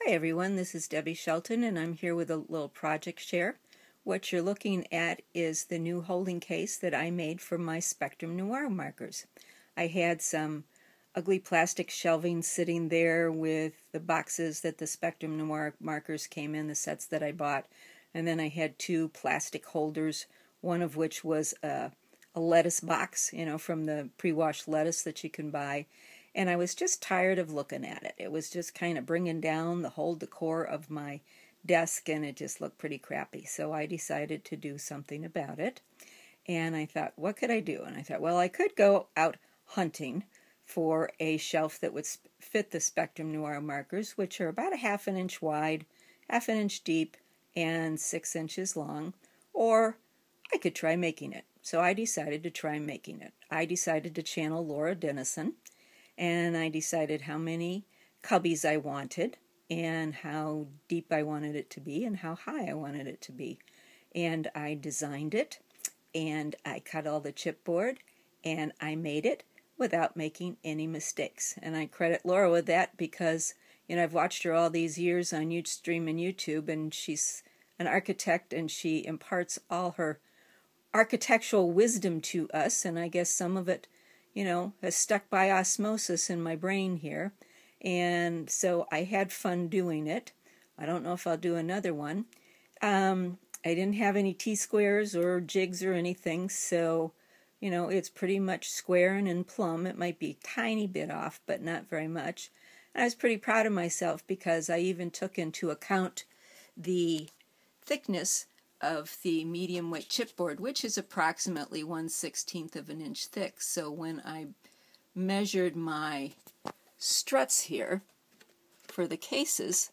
Hi everyone, this is Debbie Shelton and I'm here with a little project share. What you're looking at is the new holding case that I made for my Spectrum Noir markers. I had some ugly plastic shelving sitting there with the boxes that the Spectrum Noir markers came in, the sets that I bought, and then I had two plastic holders, one of which was a lettuce box, from the pre-washed lettuce that you can buy. And I was just tired of looking at it. It was just kind of bringing down the whole decor of my desk, and it just looked pretty crappy. So I decided to do something about it. And I thought, what could I do? And I thought, well, I could go out hunting for a shelf that would fit the Spectrum Noir markers, which are about a ½ inch wide, ½ inch deep, and 6 inches long. Or I could try making it. So I decided to try making it. I decided to channel Laura Dennison. And I decided how many cubbies I wanted and how deep I wanted it to be and how high I wanted it to be. And I designed it and I cut all the chipboard and I made it without making any mistakes. And I credit Laura with that because, I've watched her all these years on Ustream and YouTube, and she's an architect and she imparts all her architectural wisdom to us, and I guess some of it has stuck by osmosis in my brain here. And so I had fun doing it. I don't know if I'll do another one. I didn't have any T-squares or jigs or anything, so, it's pretty much square and in plumb. It might be a tiny bit off, but not very much. And I was pretty proud of myself because I even took into account the thickness of the medium weight chipboard, which is approximately 1/16 of an inch thick. So when I measured my struts here for the cases,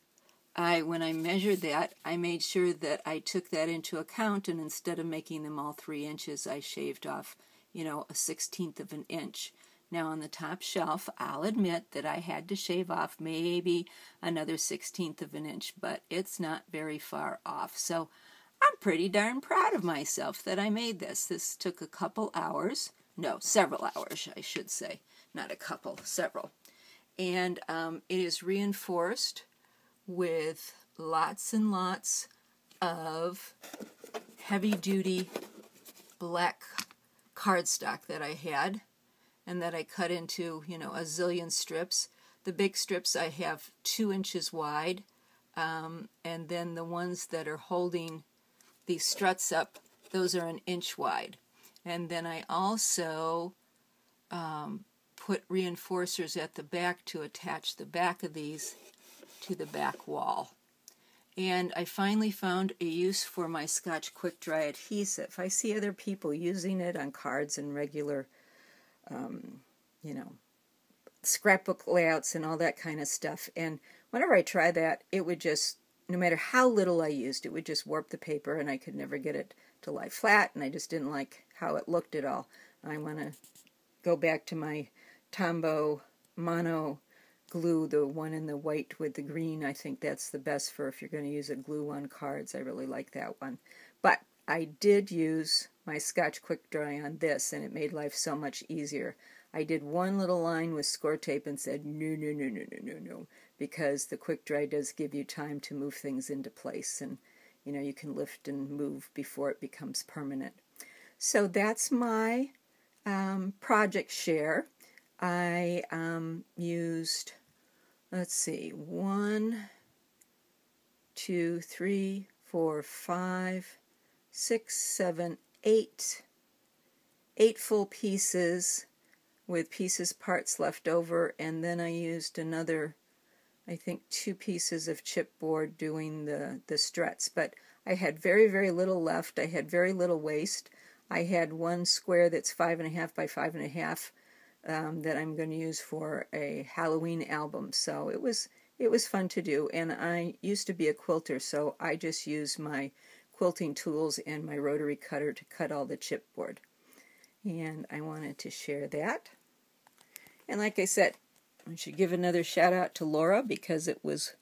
when I measured that, I made sure that I took that into account, and instead of making them all 3 inches, I shaved off, a 1/16 of an inch. Now on the top shelf, I'll admit that I had to shave off maybe another 1/16 of an inch, but it's not very far off. So I'm pretty darn proud of myself that I made this. This took a couple hours. No, several hours, I should say. Not a couple, several. And it is reinforced with lots and lots of heavy-duty black cardstock that I had and that I cut into, a zillion strips. The big strips I have 2 inches wide, and then the ones that are holding these struts up, those are 1 inch wide. And then I also put reinforcers at the back to attach the back of these to the back wall. And I finally found a use for my Scotch Quick Dry adhesive. I see other people using it on cards and regular, scrapbook layouts and all that kind of stuff. And whenever I try that, it would just, no matter how little I used, it would just warp the paper and I could never get it to lie flat, and I just didn't like how it looked at all. I want to go back to my Tombow Mono glue, the one in the white with the green. I think that's the best for if you're going to use a glue on cards. I really like that one. But I did use my Scotch Quick Dry on this, and it made life so much easier. I did one little line with score tape and said, no, because the Quick Dry does give you time to move things into place, and you can lift and move before it becomes permanent. So that's my project share. I used, let's see, 1, 2, 3, 4, 5, 6, 7, 8 full pieces with parts left over, and then I used another, I think, 2 pieces of chipboard doing the struts. But I had very, very little left. I had very little waste. I had one square that's 5.5 by 5.5 that I'm going to use for a Halloween album. So it was fun to do. And I used to be a quilter, so I just used my quilting tools and my rotary cutter to cut all the chipboard. And I wanted to share that. And like I said, I should give another shout out to Laura because it was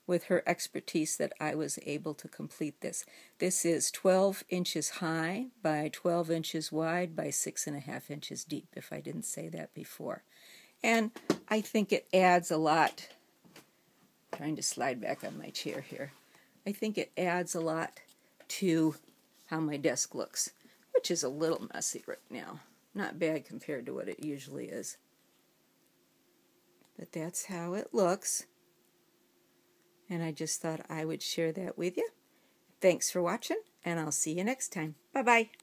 with her expertise that I was able to complete this. This is 12 inches high by 12 inches wide by 6.5 inches deep, if I didn't say that before. And I think it adds a lot trying to slide back on my chair here. I think it adds a lot to how my desk looks, which is a little messy right now. Not bad compared to what it usually is. But that's how it looks. And I just thought I would share that with you. Thanks for watching, and I'll see you next time. Bye-bye.